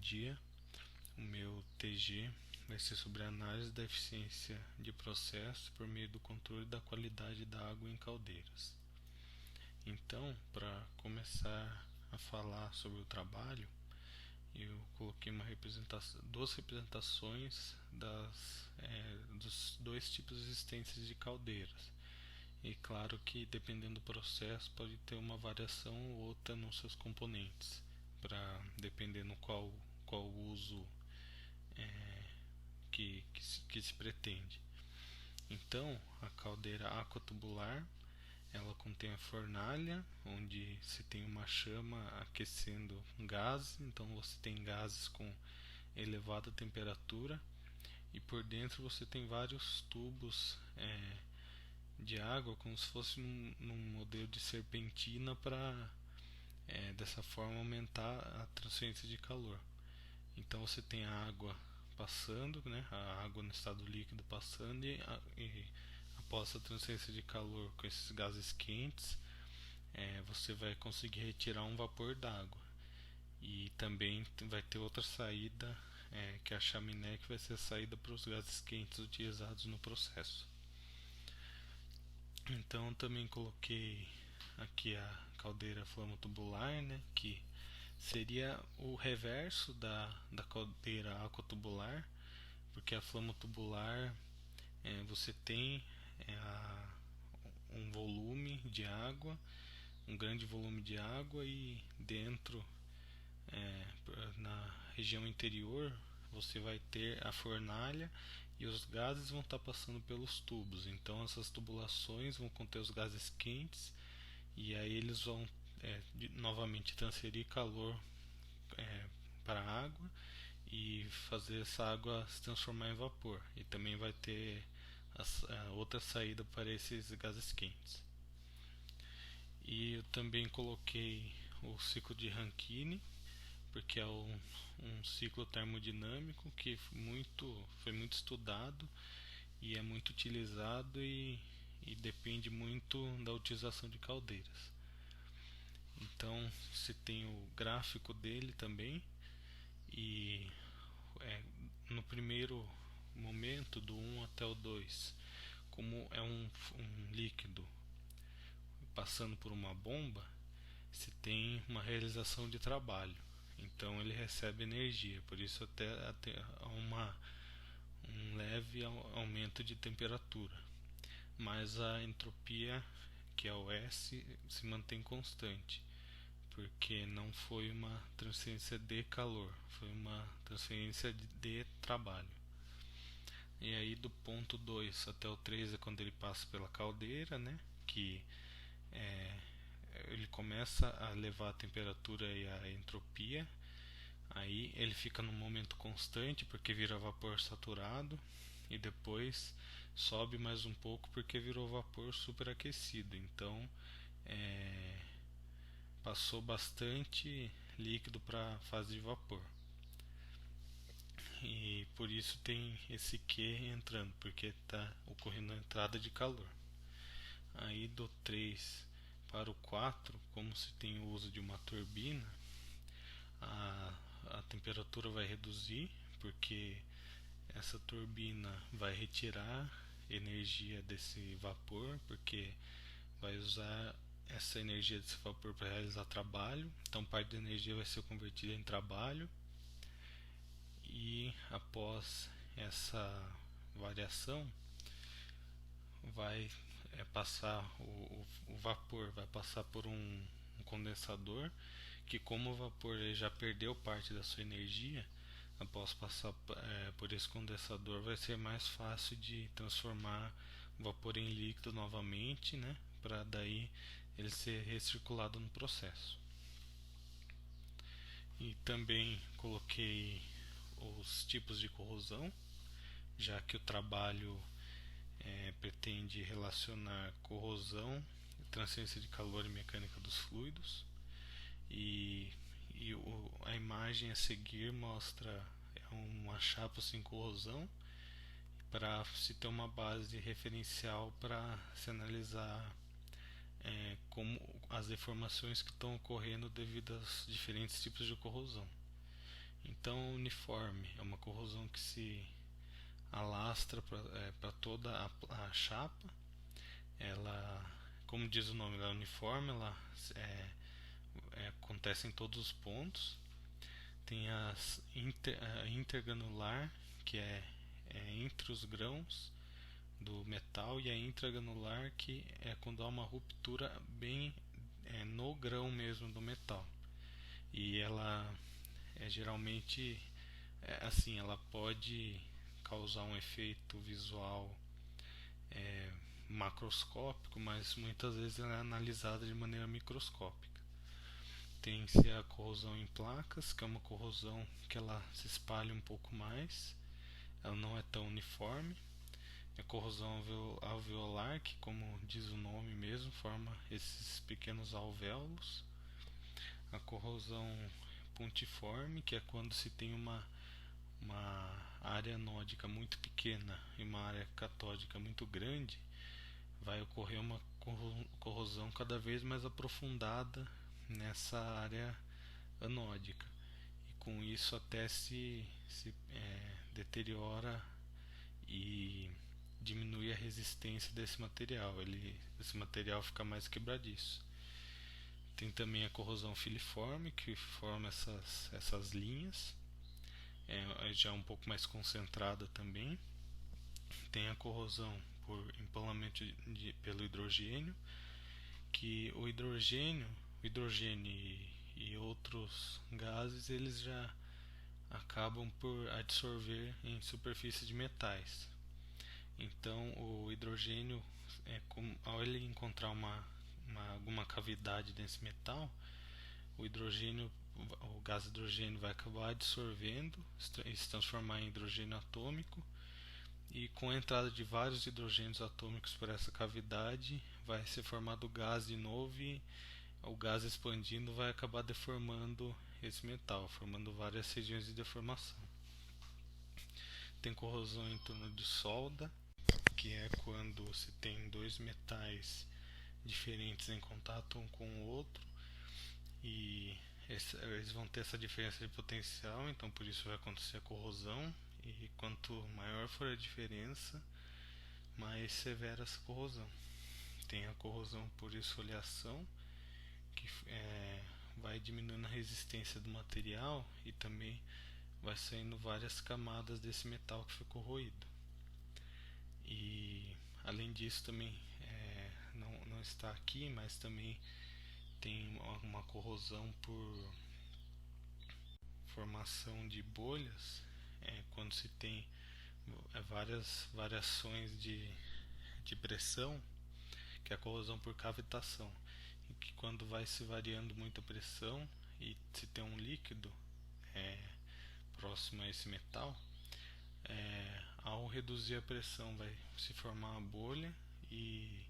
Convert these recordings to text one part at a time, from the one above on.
dia. O meu TG vai ser sobre a análise da eficiência de processos por meio do controle da qualidade da água em caldeiras. Então, para começar a falar sobre o trabalho, eu coloquei duas representações dos dois tipos existentes de caldeiras. E claro que dependendo do processo pode ter uma variação ou outra nos seus componentes, para dependendo qual uso que se pretende. Então, a caldeira aquatubular ela contém a fornalha, onde se tem uma chama aquecendo gases, então você tem gases com elevada temperatura e por dentro você tem vários tubos de água, como se fosse num modelo de serpentina para dessa forma aumentar a transferência de calor. Então você tem a água passando, né, a água no estado líquido passando e após a transferência de calor com esses gases quentes, você vai conseguir retirar um vapor d'água. E também vai ter outra saída, que é a chaminé, que vai ser a saída para os gases quentes utilizados no processo. Então também coloquei aqui a caldeira flamo-tubular, né, que seria o reverso da caldeira aquatubular, porque a flamo-tubular você tem um volume de água, um grande volume de água e dentro, na região interior, você vai ter a fornalha e os gases vão estar passando pelos tubos. Então essas tubulações vão conter os gases quentes e aí eles vão novamente transferir calor para a água e fazer essa água se transformar em vapor. E também vai ter a outra saída para esses gases quentes. E eu também coloquei o ciclo de Rankine, porque é um ciclo termodinâmico que foi muito estudado e é muito utilizado e depende muito da utilização de caldeiras. Então se tem o gráfico dele também e no primeiro momento do 1 até o 2, como é um líquido passando por uma bomba, se tem uma realização de trabalho, então ele recebe energia, por isso até há um leve aumento de temperatura, mas a entropia, que é o S, se mantém constante, porque não foi uma transferência de calor, foi uma transferência de trabalho. E aí do ponto 2 até o 3 é quando ele passa pela caldeira, né, que é, ele começa a levar a temperatura e a entropia. Aí ele fica num momento constante porque vira vapor saturado e depois sobe mais um pouco porque virou vapor superaquecido. Então passou bastante líquido para a fase de vapor. E por isso tem esse Q entrando, porque está ocorrendo a entrada de calor. Aí do 3 para o 4, como se tem o uso de uma turbina, a temperatura vai reduzir, porque essa turbina vai retirar energia desse vapor, porque vai usar essa energia desse vapor para realizar trabalho. Então parte da energia vai ser convertida em trabalho e após essa variação vai passar o vapor vai passar por um condensador, que como o vapor já perdeu parte da sua energia, após passar por esse condensador vai ser mais fácil de transformar o vapor em líquido novamente, né, para daí ele ser recirculado no processo. E também coloquei os tipos de corrosão, já que o trabalho pretende relacionar corrosão, transferência de calor e mecânica dos fluidos. A imagem a seguir mostra uma chapa sem corrosão, para se ter uma base referencial para se analisar como as deformações que estão ocorrendo devido aos diferentes tipos de corrosão. Então, uniforme é uma corrosão que se alastra para toda a chapa. Ela, como diz o nome, ela é uniforme, ela acontece em todos os pontos. Tem a intergranular, que é entre os grãos do metal, e a intragranular, que é quando há uma ruptura bem no grão mesmo do metal. E ela geralmente assim, ela pode causar um efeito visual é, macroscópico, mas muitas vezes ela é analisada de maneira microscópica. Tem-se a corrosão em placas, que é uma corrosão que ela se espalha um pouco mais, ela não é tão uniforme. A corrosão alveolar, que como diz o nome mesmo, forma esses pequenos alvéolos. A corrosão pontiforme, que é quando se tem uma área anódica muito pequena e uma área catódica muito grande, vai ocorrer uma corrosão cada vez mais aprofundada nessa área anódica. E com isso até se deteriora e diminui a resistência desse material. Esse material fica mais quebradiço. Tem também a corrosão filiforme, que forma essas linhas, já um pouco mais concentrada também. Tem a corrosão por empalamento pelo hidrogênio, que o hidrogênio e outros gases, eles já acabam por absorver em superfície de metais. Então o hidrogênio, ao ele encontrar alguma cavidade desse metal, o hidrogênio, o gás hidrogênio vai acabar absorvendo e se transformar em hidrogênio atômico, e com a entrada de vários hidrogênios atômicos por essa cavidade vai ser formado gás de novo, e o gás expandindo vai acabar deformando esse metal, formando várias regiões de deformação. Tem corrosão em torno de solda, que é quando se tem dois metais diferentes em contato um com o outro, e eles vão ter essa diferença de potencial, então por isso vai acontecer a corrosão, e quanto maior for a diferença, mais severa essa corrosão. Tem a corrosão por esfoliação, que vai diminuindo a resistência do material e também vai saindo várias camadas desse metal que foi corroído. E além disso também não está aqui, mas também tem uma corrosão por formação de bolhas, quando se tem várias variações de pressão, que é a corrosão por cavitação, em que quando vai se variando muito a pressão e se tem um líquido é, próximo a esse metal, ao reduzir a pressão vai se formar uma bolha, e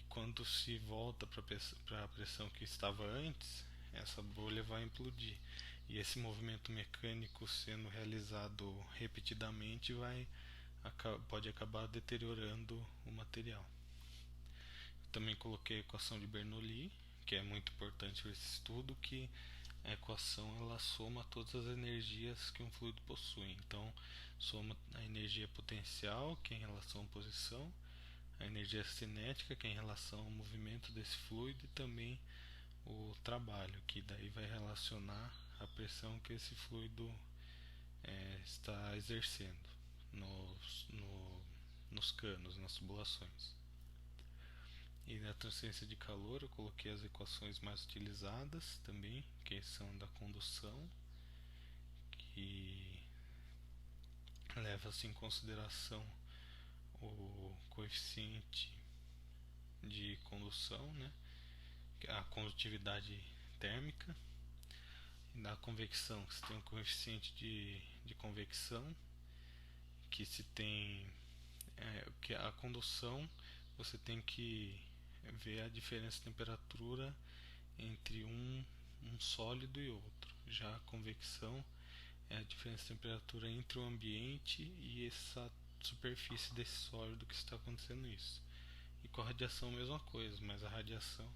quando se volta para a pressão que estava antes, essa bolha vai implodir. E esse movimento mecânico sendo realizado repetidamente pode acabar deteriorando o material. Também coloquei a equação de Bernoulli, que é muito importante para esse estudo, que a equação ela soma todas as energias que um fluido possui. Então, soma a energia potencial, que é em relação à posição, a energia cinética, que é em relação ao movimento desse fluido, e também o trabalho, que daí vai relacionar a pressão que esse fluido está exercendo nos canos, nas tubulações. E na transferência de calor eu coloquei as equações mais utilizadas também, que são da condução, que leva-se em consideração o coeficiente de condução, né, a condutividade térmica. E na convecção você tem o coeficiente de convecção, que se tem que a condução você tem que ver a diferença de temperatura entre um sólido e outro. Já a convecção é a diferença de temperatura entre o ambiente e essa superfície desse sólido que está acontecendo isso. E com a radiação a mesma coisa, mas a radiação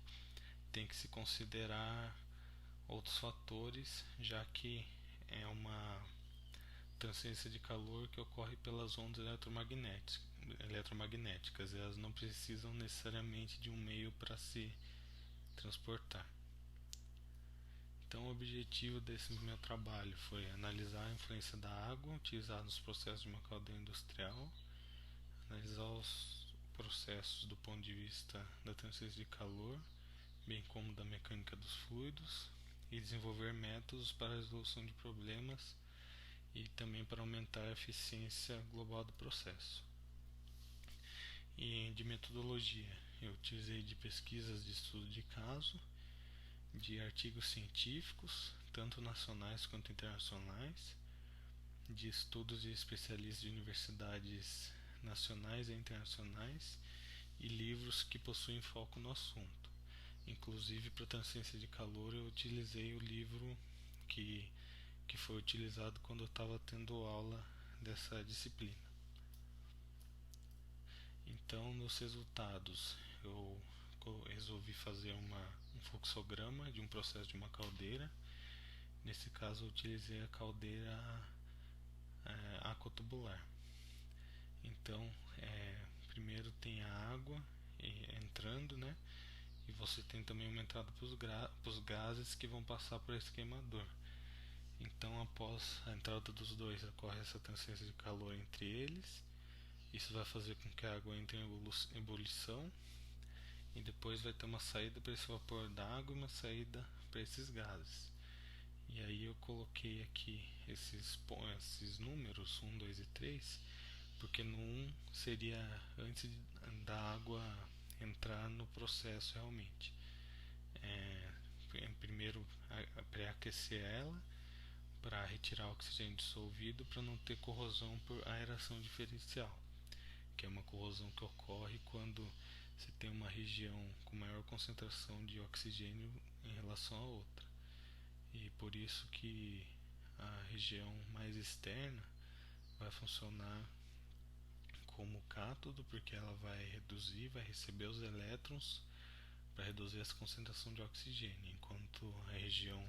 tem que se considerar outros fatores, já que é uma transferência de calor que ocorre pelas ondas eletromagnéticas. Elas não precisam necessariamente de um meio para se transportar. Então, o objetivo desse meu trabalho foi analisar a influência da água utilizada nos processos de uma caldeira industrial, analisar os processos do ponto de vista da transferência de calor, bem como da mecânica dos fluidos, e desenvolver métodos para a resolução de problemas e também para aumentar a eficiência global do processo. E de metodologia, eu utilizei de pesquisas de estudo de caso, de artigos científicos, tanto nacionais quanto internacionais, de estudos de especialistas de universidades nacionais e internacionais e livros que possuem foco no assunto. Inclusive, para transferência de calor, eu utilizei o livro que foi utilizado quando eu estava tendo aula dessa disciplina. Então, nos resultados, eu resolvi fazer um fluxograma de um processo de uma caldeira. Nesse caso, eu utilizei a caldeira aquatubular. Então, primeiro tem a água entrando, né? E você tem também uma entrada para os gases que vão passar por esse queimador. Então, após a entrada dos dois, ocorre essa transferência de calor entre eles. Isso vai fazer com que a água entre em ebulição e depois vai ter uma saída para esse vapor d'água e uma saída para esses gases. E aí eu coloquei aqui esses números 1, 2 e 3, porque no 1 seria antes da água entrar no processo realmente. Primeiro pré-aquecer ela para retirar o oxigênio dissolvido para não ter corrosão por aeração diferencial, que é uma corrosão que ocorre quando você tem uma região com maior concentração de oxigênio em relação a outra. E por isso que a região mais externa vai funcionar como cátodo, porque ela vai receber os elétrons para reduzir essa concentração de oxigênio, enquanto a região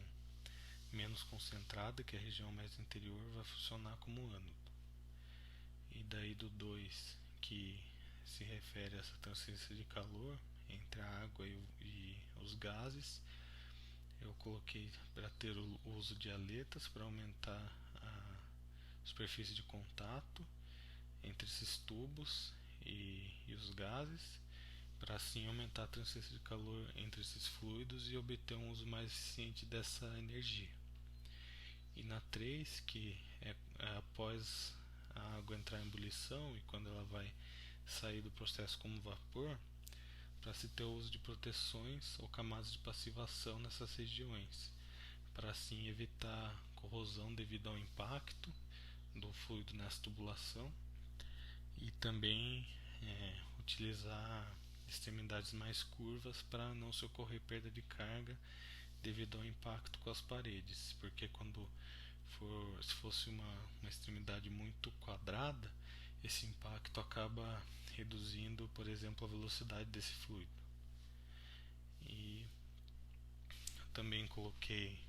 menos concentrada, que é a região mais interior, vai funcionar como ânodo. E daí do 2, que se refere a essa transferência de calor entre a água e os gases, eu coloquei para ter o uso de aletas para aumentar a superfície de contato entre esses tubos e os gases, para assim aumentar a transferência de calor entre esses fluidos e obter um uso mais eficiente dessa energia. E na 3, que é após a água entrar em ebulição e quando ela vai sair do processo como vapor, para se ter o uso de proteções ou camadas de passivação nessas regiões, para assim evitar corrosão devido ao impacto do fluido nessa tubulação e também utilizar extremidades mais curvas para não se ocorrer perda de carga devido ao impacto com as paredes, porque se fosse uma extremidade muito quadrada, esse impacto acaba reduzindo, por exemplo, a velocidade desse fluido. E eu também coloquei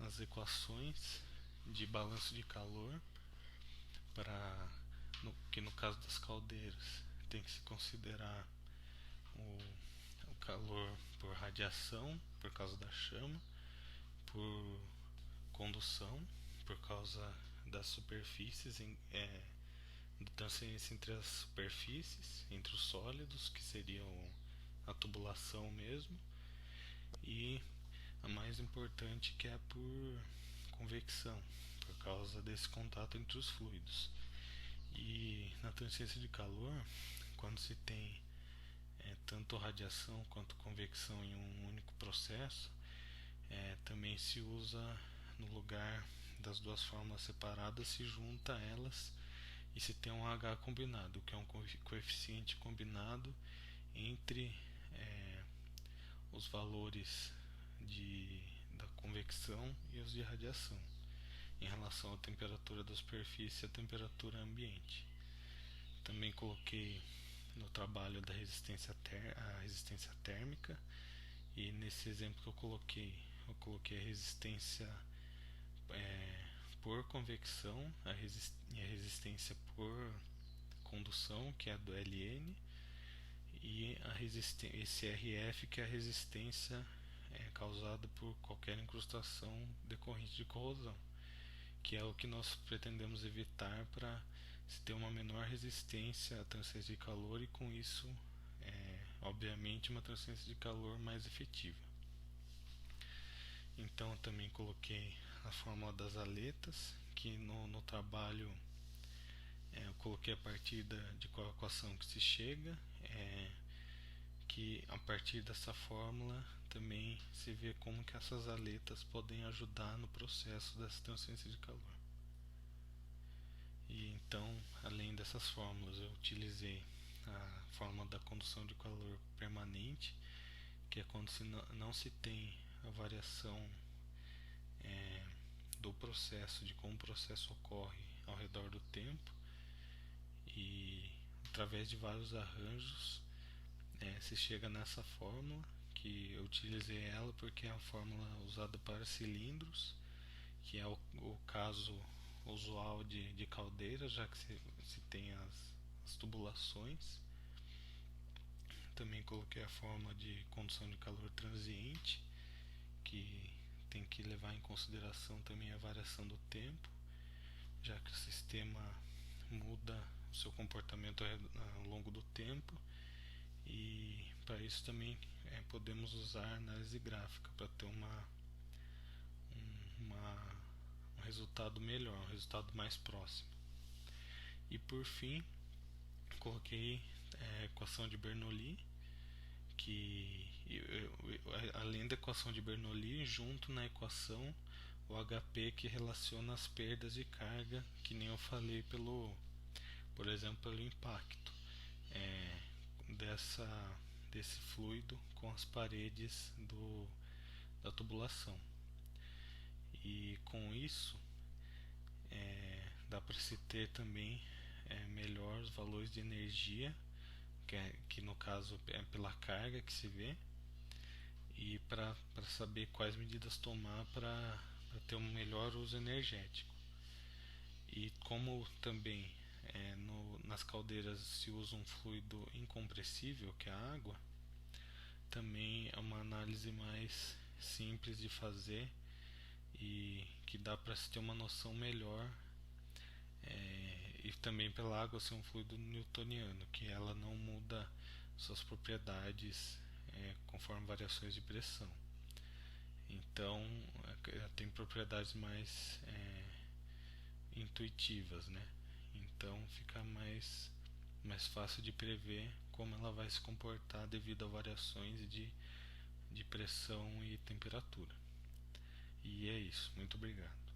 as equações de balanço de calor que no caso das caldeiras tem que se considerar o calor por radiação por causa da chama, por condução por causa das superfícies, da transferência entre as superfícies, entre os sólidos, que seriam a tubulação mesmo, e a mais importante, que é por convecção, por causa desse contato entre os fluidos. E na transferência de calor, quando se tem tanto radiação quanto convecção em um único processo, também se usa, no lugar das duas fórmulas separadas, se junta elas e se tem um H combinado, que é um coeficiente combinado entre os valores da convecção e os de radiação, em relação à temperatura da superfície e à temperatura ambiente. Também coloquei no trabalho da a resistência térmica, e nesse exemplo que eu coloquei a resistência por convecção e a resistência por condução, que é a do Ln, e esse Rf, que é a resistência causada por qualquer incrustação decorrente de corrosão, que é o que nós pretendemos evitar para se ter uma menor resistência à transferência de calor e com isso, obviamente, uma transferência de calor mais efetiva. Então eu também coloquei a fórmula das aletas, que no trabalho eu coloquei a partir de qual equação que se chega, que a partir dessa fórmula também se vê como que essas aletas podem ajudar no processo dessa transferência de calor. E então, além dessas fórmulas, eu utilizei a fórmula da condução de calor permanente, que é quando não se tem a variação do processo, de como o processo ocorre ao redor do tempo, e através de vários arranjos se chega nessa fórmula, que eu utilizei ela porque é a fórmula usada para cilindros, que é o caso usual de caldeira, já que se tem as tubulações. Também coloquei a fórmula de condução de calor transiente, que tem que levar em consideração também a variação do tempo, já que o sistema muda o seu comportamento ao longo do tempo, e para isso também podemos usar análise gráfica para ter um resultado melhor, um resultado mais próximo. E por fim, coloquei a equação de Bernoulli, que além da equação de Bernoulli, junto na equação o HP, que relaciona as perdas de carga, que nem eu falei por exemplo, pelo impacto desse fluido com as paredes da tubulação. E com isso dá para se ter também melhor os valores de energia, que no caso é pela carga que se vê, e para saber quais medidas tomar para ter um melhor uso energético. E como também nas caldeiras se usa um fluido incompressível, que é a água, também é uma análise mais simples de fazer e que dá para se ter uma noção melhor, e também pela água ser um fluido newtoniano, que ela não muda suas propriedades conforme variações de pressão. Então tem propriedades mais intuitivas, né? Então fica mais fácil de prever como ela vai se comportar devido a variações de pressão e temperatura. E é isso. Muito obrigado.